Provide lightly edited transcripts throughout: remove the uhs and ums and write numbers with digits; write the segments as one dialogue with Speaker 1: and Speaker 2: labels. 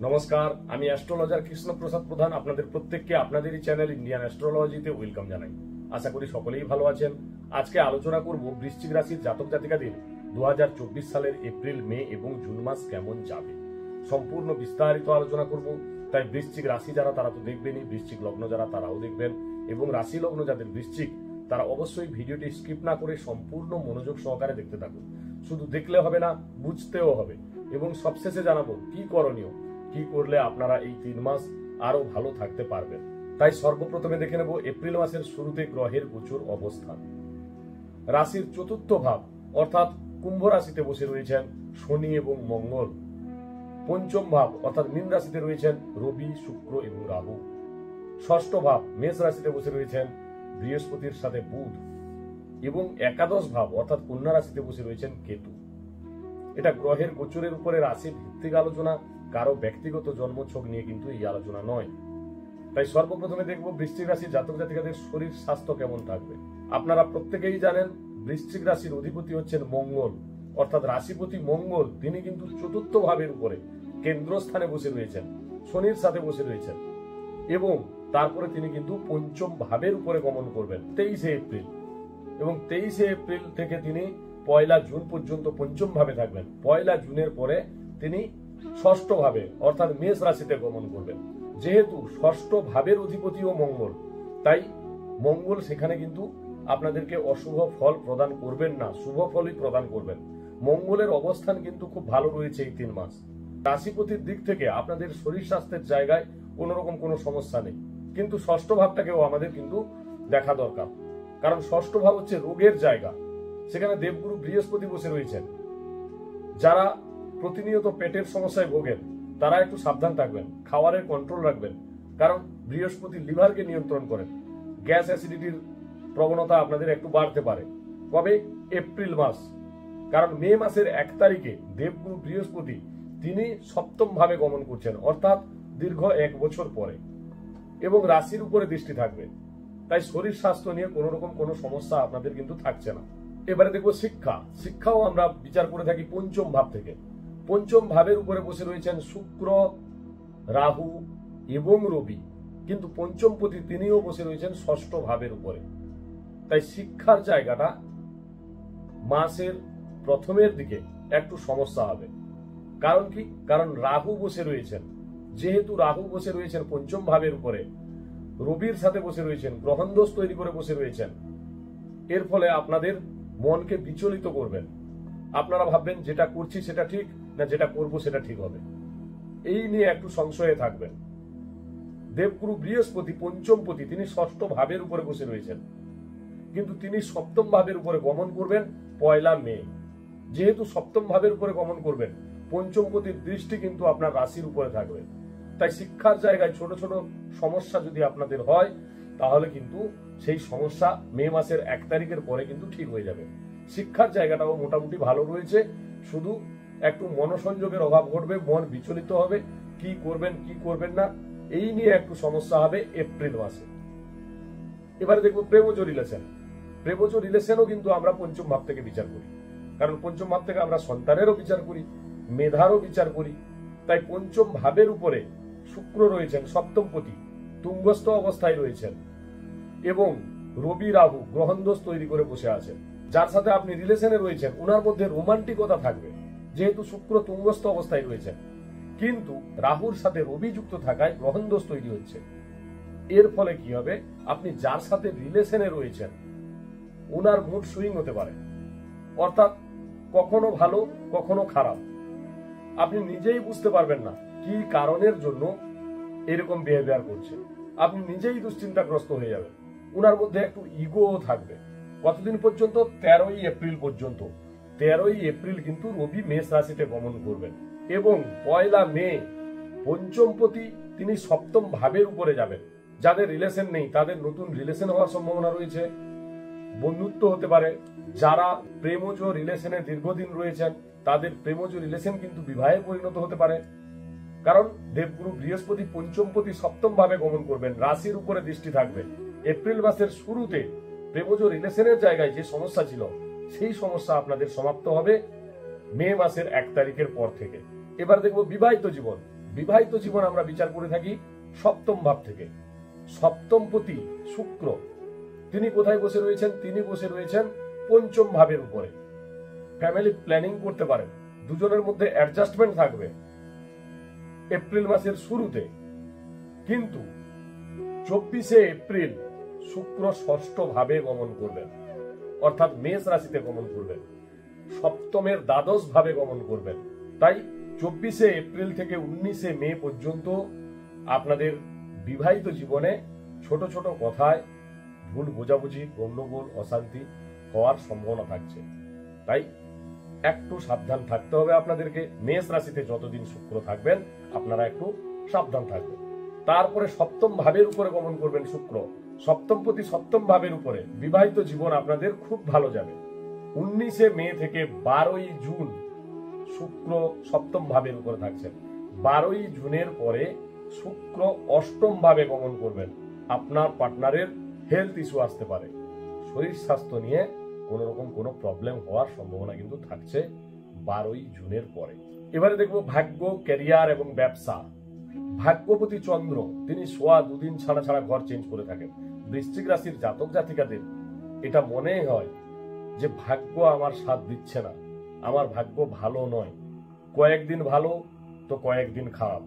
Speaker 1: নমস্কার, আমি অ্যাস্ট্রোলজার কৃষ্ণপ্রসাদ প্রধান আপনাদের প্রত্যেককে আপনাদেরই চ্যানেল ইন্ডিয়ান অ্যাস্ট্রোলজিতে ওয়েলকাম জানাই। আশা করি সকলেই ভালো আছেন। আজকে আলোচনা করব বৃশ্চিক রাশির জাতক জাতিকাদের 2024 সালের এপ্রিল, মে এবং জুন মাস কেমন যাবে, সম্পূর্ণ বিস্তারিত আলোচনা করব। তাই বৃশ্চিক রাশি যারা তারা তো দেখবেনই, বৃশ্চিক লগ্ন যারা তারাও দেখবেন, এবং রাশি লগ্ন যাদের বৃশ্চিক তারা অবশ্যই ভিডিওটি স্কিপ না করে সম্পূর্ণ মনোযোগ সহকারে দেখতে থাকুন। শুধু দেখলে হবে না, বুঝতেও হবে, এবং সবশেষে জানাবো কি করণীয়, কি করলে আপনারা এই 3 মাস আরো ভালো থাকতে পারবেন। তাই সর্বপ্রথমে দেখে নেব এপ্রিল মাসের শুরুতে গ্রহের গোচর অবস্থান। রাশির চতুর্থ ভাব অর্থাৎ কুম্ভ রাশিতে বসে রয়েছেন শনি এবং মঙ্গল। পঞ্চম ভাব অর্থাৎ মীন রাশিতে রয়েছেন রবি, শুক্র এবং রাহু। ষষ্ঠ ভাব মেষ রাশিতে বসে রয়েছেন বৃহস্পতির সাথে বুধ, এবং একাদশ ভাব অর্থাৎ কন্যা রাশিতে বসে রয়েছেন কেতু। এটা গ্রহের গোচরের উপরে রাশি ভিত্তিক আলোচনা, কারো ব্যক্তিগত জন্মছক নিয়ে কিন্তু এই আলোচনা নয়। তাই সর্বপ্রথমে দেখব বৃশ্চিক রাশির জাতক জাতিকাদের শরীর স্বাস্থ্য কেমন থাকবে। আপনারা প্রত্যেকেই জানেন বৃশ্চিক রাশির অধিপতি হচ্ছেন মঙ্গল, অর্থাৎ রাশিপতি মঙ্গল তিনি কিন্তু চতুর্থ ভাবের উপরে কেন্দ্রস্থানে বসে রয়েছেন, শনির সাথে বসে রয়েছেন, এবং তারপরে তিনি কিন্তু পঞ্চম ভাবের উপরে গমন করবেন 23শে এপ্রিল, এবং 23শে এপ্রিল থেকে তিনি 1 জুন পর্যন্ত পঞ্চম ভাবে থাকবেন। 1 জুনের পরে তিনি ষষ্ঠ ভাবে অর্থাৎ মেষ রাশিতে গমন করবেন। যেহেতু ষষ্ঠ ভাবের অধিপতিও মঙ্গল, তাই মঙ্গল সেখানে কিন্তু আপনাদেরকে অশুভ ফল প্রদান করবেন না, শুভ ফলই প্রদান করবেন। মঙ্গলের অবস্থান কিন্তু খুব ভালো রয়েছে এই 3 মাস। রাশিপতির দিক থেকে আপনাদের শরীর স্বাস্থ্যের জায়গায় কোন রকম কোনো সমস্যা নেই, কিন্তু ষষ্ঠ ভাবটাকেও আমাদের কিন্তু দেখা দরকার, কারণ ষষ্ঠ ভাব হচ্ছে রোগের জায়গা। সেখানে দেবগুরু বৃহস্পতি বসে রয়েছেন। যারা প্রতিনিয়ত পেটের সমস্যায় ভোগেন তারা একটু সাবধান থাকবেন, খাবারের কন্ট্রোল রাখবেন, কারণ বৃহস্পতি লিভারকে নিয়ন্ত্রণ করেন। গ্যাস অ্যাসিডিটির প্রবণতা আপনাদের একটু বাড়তে পারে। কবে? এপ্রিল মাস, কারণ মে মাসের 1 তারিখে দেবগুরু বৃহস্পতি তিনি সপ্তম ভাবে গমন করছেন, অর্থাৎ দীর্ঘ 1 বছর পরে, এবং রাশির উপরে দৃষ্টি থাকবে। তাই শরীর স্বাস্থ্য নিয়ে কোন রকম কোনো সমস্যা আপনাদের কিন্তু থাকছে না। এবারে দেখবো শিক্ষাও আমরা বিচার করে থাকি পঞ্চম ভাব থেকে। পঞ্চম ভাবের উপরে বসে রয়েছেন শুক্র, রাহু এবং রবি, কিন্তু পঞ্চমপতি তিনিও বসে রয়েছেন ষষ্ঠ ভাবের উপরে। তাই শিক্ষার জায়গাটা মাসের প্রথমের দিকে একটু সমস্যা হবে। কারণ কি? কারণ রাহু বসে রয়েছেন। যেহেতু রাহু বসে রয়েছেন পঞ্চম ভাবের উপরে, রবির সাথে বসে রয়েছেন, গ্রহণদোষ তৈরি করে বসে রয়েছেন, এর ফলে আপনাদের মনকে বিচলিত করবেন। আপনারা ভাববেন যেটা করছি সেটা ঠিক, না যেটা করব সেটা ঠিক হবে, এই নিয়ে একটু সংশয়ে থাকবেন। দেবগুরু বৃহস্পতি পঞ্চমপতি তিনি ষষ্ঠ ভাবের উপরে বসে রয়েছেন, কিন্তু তিনি সপ্তম ভাবের উপরে গমন করবেন 1 মে। যেহেতু সপ্তম ভাবের উপরে গমন করবেন, পঞ্চমপতির দৃষ্টি কিন্তু আপনার রাশির উপরে থাকবে। তাই শিক্ষার জায়গায় ছোট ছোট সমস্যা যদি আপনাদের হয়, তাহলে কিন্তু সেই সমস্যা মে মাসের 1 তারিখের পরে কিন্তু ঠিক হয়ে যাবে। শিক্ষার জায়গাটাও মোটামুটি ভালো রয়েছে, শুধু একটু মনোসংযোগের অভাব ঘটবে, মন বিচলিত হবে, কি করবেন কি করবেন না এই নিয়ে একটু সমস্যা হবে এপ্রিল মাসে। এবারে দেখবো প্রেমজ রিলেশনও কিন্তু আমরা পঞ্চম ভাব থেকে বিচার করি, কারণ পঞ্চম ভাব থেকে আমরা সন্তানেরও বিচার করি, মেধারও বিচার করি। তাই পঞ্চম ভাবের উপরে শুক্র রয়েছেন সপ্তমপতি, তুঙ্গস্থ অবস্থায় রয়েছেন, এবং রবি রাহু গ্রহণদোষ তৈরি করে বসে আছেন। যার সাথে আপনি রিলেশনে রয়েছেন ওনার মধ্যে রোমান্টিকতা থাকবে, যেহেতু শুক্র তুঙ্গস্থ অবস্থায় রয়েছেন, কিন্তু রাহুর সাথে রবি যুক্ত থাকায় গ্রহণদোষ তৈরি হচ্ছে। এর ফলে কি হবে? আপনি যার সাথে রিলেশনে রয়েছেন ওনার মুড সুইং হতে পারে, অর্থাৎ কখনো ভালো কখনো খারাপ। আপনি নিজেই বুঝতে পারবেন না কি কারণের জন্য এরকম বিহেভিয়ার করছে, আপনি নিজেই দুশ্চিন্তাগ্রস্ত হয়ে যাবেন। ওনার মধ্যে একটু ইগো থাকবে। কতদিন পর্যন্ত? 13ই এপ্রিল পর্যন্ত। 13ই এপ্রিল কিন্তু রবি মেষ রাশিতে গমন করবেন, এবং 1 মে পঞ্চমপতি তিনি সপ্তম ভাবের উপরে যাবেন। যাদের রিলেশন নেই তাদের নতুন রিলেশন হওয়ার সম্ভাবনা রয়েছে, বন্ধুত্ব হতে পারে। যারা প্রেমজ রিলেশনে দীর্ঘদিন রয়েছেন তাদের প্রেমজ রিলেশন কিন্তু বিবাহে পরিণত হতে পারে, কারণ দেবগুরু বৃহস্পতি পঞ্চমপতি সপ্তম ভাবে গমন করবেন, রাশির উপরে দৃষ্টি থাকবে। এপ্রিল মাসের শুরুতে প্রেমজ রিলেশনের জায়গায় যে সমস্যা ছিল সেই সমস্যা আপনাদের সমাপ্ত হবে মে মাসের 1 তারিখের পর থেকে। এবার দেখবো বিবাহিত জীবন। বিবাহিত জীবন আমরা বিচার করে থাকি সপ্তম ভাব থেকে। সপ্তমপতি শুক্র তিনি কোথায় বসে রয়েছেন? তিনি বসে রয়েছেন পঞ্চম ভাবের উপরে। ফ্যামিলি প্ল্যানিং করতে পারেন, দুজনের মধ্যে অ্যাডজাস্টমেন্ট থাকবে এপ্রিল মাসের শুরুতে। কিন্তু 24শে এপ্রিল শুক্র ষষ্ঠ ভাবে গমন করবেন, অর্থাৎ মেষ রাশিতে গমন করবেন, সপ্তমের দ্বাদশ ভাবে গমন করবেন। তাই 24শে এপ্রিল থেকে 19শে মে পর্যন্ত আপনাদের বিবাহিত জীবনে ছোট ছোট কথায় ভুল বোঝাবুঝি, গন্ডগোল, অশান্তি হওয়ার সম্ভাবনা থাকছে। তাই একটু সাবধান থাকতে হবে আপনাদেরকে। মেষ রাশিতে যতদিন শুক্র থাকবেন আপনারা একটু সাবধান থাকবেন। তারপরে সপ্তম ভাবের উপরে গমন করবেন শুক্র, সপ্তমপতি সপ্তম ভাবের উপরে। বিবাহিত জীবন আপনাদের খুব ভালো যাবে। 19শে মে থেকে 12ই জুন শুক্র সপ্তম ভাবের উপরে থাকছেন। 12ই জুনের পরে শুক্র অষ্টম ভাবে গমন করবেন। আপনার পার্টনারের হেলথ ইস্যু আসতে পারে, শরীর স্বাস্থ্য নিয়ে কোন রকম কোনো প্রবলেম হওয়ার সম্ভাবনা কিন্তু থাকছে 12ই জুনের পরে। এবারে দেখবো ভাগ্য, ক্যারিয়ার এবং ব্যবসা। ভাগ্যপতি চন্দ্র তিনি সোয়া দুদিন ছাড়া ছাড়া ঘর চেঞ্জ করে থাকেন। বৃশ্চিক রাশির জাতক জাতিকাদের এটা মনে হয় যে ভাগ্য আমার সাথ দিচ্ছে না, আমার ভাগ্য ভালো নয়, কয়েকদিন ভালো তো কয়েকদিন খারাপ,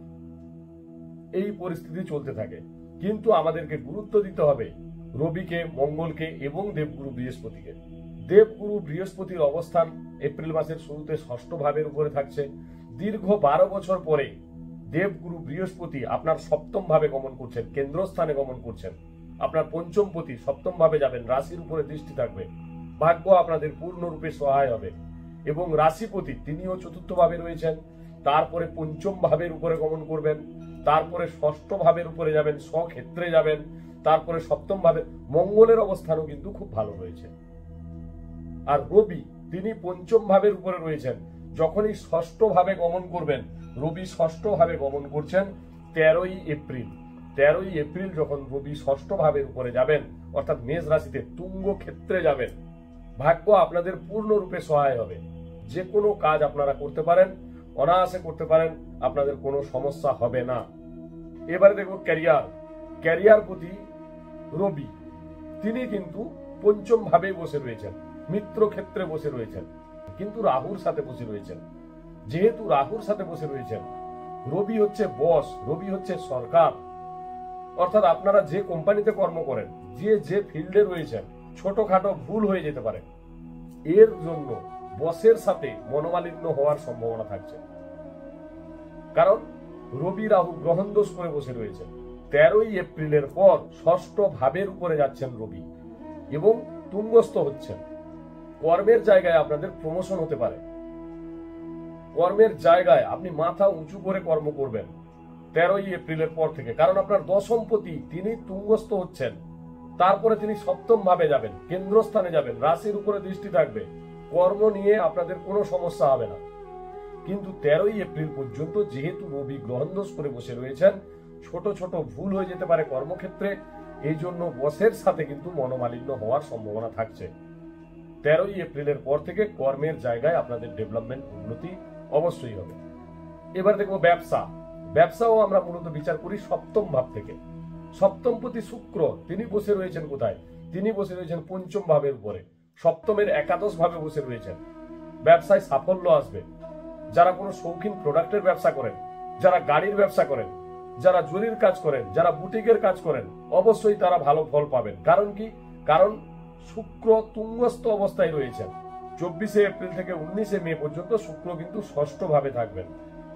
Speaker 1: এই পরিস্থিতি চলতে থাকে। কিন্তু আমাদেরকে গুরুত্ব দিতে হবে রবিকে, মঙ্গলকে এবং দেবগুরু বৃহস্পতিকে। দেবগুরু বৃহস্পতির অবস্থান এপ্রিল মাসের শুরুতে ষষ্ঠ ভাবের উপরে থাকছে। দীর্ঘ 12 বছর পরে দেবগুরু বৃহস্পতি আপনার সপ্তম ভাবে গমন করছেন, কেন্দ্রস্থানে গমন করছেন। আপনার পঞ্চমপতি সপ্তম ভাবে যাবেন, রাশির উপরে দৃষ্টি থাকবে, ভাগ্য আপনাদের পূর্ণরূপে সহায় হবে। এবং রাশিপতি তিনিও চতুর্থ ভাবে রয়েছেন, তারপরে পঞ্চম ভাবের উপরে গমন করবেন, তারপরে ষষ্ঠ ভাবের উপরে যাবেন, স্বক্ষেত্রে যাবেন, তারপরে সপ্তম ভাবে। মঙ্গলের অবস্থানও কিন্তু খুব ভালো রয়েছে। আর রবি তিনি পঞ্চম ভাবের উপরে রয়েছেন। যখনই ষষ্ঠ ভাবে গমন করবেন, রবি ষষ্ঠ ভাবে গমন করছেন 13ই এপ্রিল। 13ই এপ্রিল যখন রবি ষষ্ঠ ভাবের উপরে যাবেন, অর্থাৎ মেষ রাশিতে তুঙ্গ ক্ষেত্রে যাবেন, ভাগ্য আপনাদের পূর্ণরূপে সহায় হবে। যে কোনো কাজ আপনারা করতে পারেন, অনায়াসে করতে পারেন, আপনাদের কোনো সমস্যা হবে না। এবারে দেখব ক্যারিয়ার। ক্যারিয়ার প্রতি রবি তিনি কিন্তু পঞ্চম ভাবে বসে রয়েছেন, মিত্র ক্ষেত্রে বসে রয়েছেন, কিন্তু রাহুর সাথে বসে রয়েছেন। যেহেতু রাহুর সাথে বসে রয়েছেন, রবি হচ্ছে বস, রবি হচ্ছে সরকার। অর্থাৎ আপনারা যে কোম্পানিতে কর্ম করেন, যে ফিল্ডে রয়েছেন, ছোটখাটো ভুল হয়ে যেতে পারে। এর জন্য বসের সাথে মনোমালিন্য হওয়ার সম্ভাবনা থাকছে, কারণ রবি রাহু গ্রহণ দোষ করে বসে রয়েছে। 13ই এপ্রিলের পর ষষ্ঠ ভাবের উপরে যাচ্ছেন রবি এবং তুঙ্গস্থ হচ্ছেন। কর্মের জায়গায় আপনাদের প্রমোশন হতে পারে, কর্মের জায়গায় আপনি মাথা উঁচু করে কর্ম করবেন 13ই এপ্রিলের পর থেকে, কারণ আপনার দশমপতি তিনি তুঙ্গস্থ হচ্ছেন। তারপরে তিনি সপ্তম ভাবে যাবেন, কেন্দ্রস্থানে যাবেন, রাশির উপরে দৃষ্টি থাকবে, কর্ম নিয়ে আপনাদের কোনো সমস্যা হবে না। কিন্তু 13ই এপ্রিল পর্যন্ত যেহেতু রবি গ্রহণদোষ করে বসে রয়েছেন, ছোট ছোট ভুল হয়ে যেতে পারে কর্মক্ষেত্রে। এই জন্য বসের সাথে কিন্তু মনোমালিন্য হওয়ার সম্ভাবনা থাকছে। 13ই এপ্রিলের পর থেকে কর্মের জায়গায় আপনাদের ডেভেলপমেন্ট, উন্নতি অবশ্যই হবে। এবার দেখবো ব্যবসা। ব্যবসাও আমরা মূলত বিচার করি সপ্তম ভাব থেকে। সপ্তমপতি শুক্র তিনি বসে রয়েছেন কোথায়? তিনি বসে রয়েছেন পঞ্চম ভাবের উপরে, সপ্তমের একাদশ ভাবে বসে রয়েছেন। ব্যবসায় সাফল্য আসবে। যারা কোনো শৌখিন প্রোডাক্টের ব্যবসা করেন, যারা গাড়ির ব্যবসা করেন, যারা জরির কাজ করেন, যারা বুটিকের কাজ করেন, অবশ্যই তারা ভালো ফল পাবেন। কারণ কি? কারণ শুক্র তুঙ্গস্থ অবস্থায় রয়েছেন। 24শে এপ্রিল থেকে 19শে মে পর্যন্ত শুক্র কিন্তু ষষ্ঠ ভাবে থাকবেন।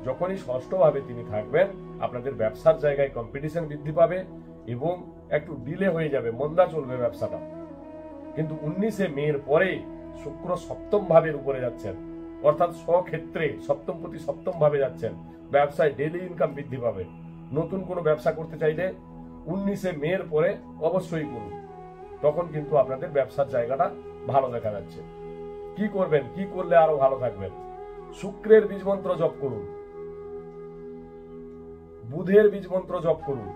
Speaker 1: যখনই ষষ্ঠ ভাবে তিনি থাকবেন, আপনাদের ব্যবসার জায়গায় কম্পিটিশন বৃদ্ধি পাবে এবং একটু ডিলে হয়ে যাবে, মন্দা চলবে ব্যবসাটা। কিন্তু 19শে মের পরে শুক্র সপ্তম ভাবের উপরে যাচ্ছেন, অর্থাৎ স্বক্ষেত্রে সপ্তমপতি সপ্তম ভাবে যাচ্ছেন। ব্যবসায় ডেইলি ইনকাম বৃদ্ধি পাবে। নতুন কোনো ব্যবসা করতে চাইলে 19শে মের পরে অবশ্যই করুন, তখন কিন্তু আপনাদের ব্যবসার জায়গাটা ভালো দেখা যাচ্ছে। কি করবেন, কি করলে আরো ভালো থাকবেন? শুক্রের বীজ মন্ত্র জপ করুন, বুধের বীজ মন্ত্র জপ করুন,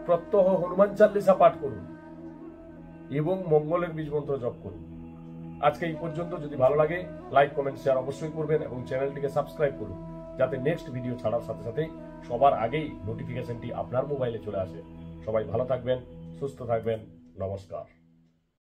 Speaker 1: প্রত্যহ হনুমান চাল্লিশা পাঠ করুন এবং মঙ্গলের বীজ মন্ত্র জপ করুন। আজকে এই পর্যন্ত। যদি ভালো লাগে লাইক, কমেন্ট, শেয়ার অবশ্যই করবেন এবং চ্যানেলটিকে সাবস্ক্রাইব করুন, যাতে নেক্সট ভিডিও ছাড়ার সাথে সাথে সবার আগেই নোটিফিকেশনটি আপনার মোবাইলে চলে আসে। সবাই ভালো থাকবেন, সুস্থ থাকবেন। নমস্কার।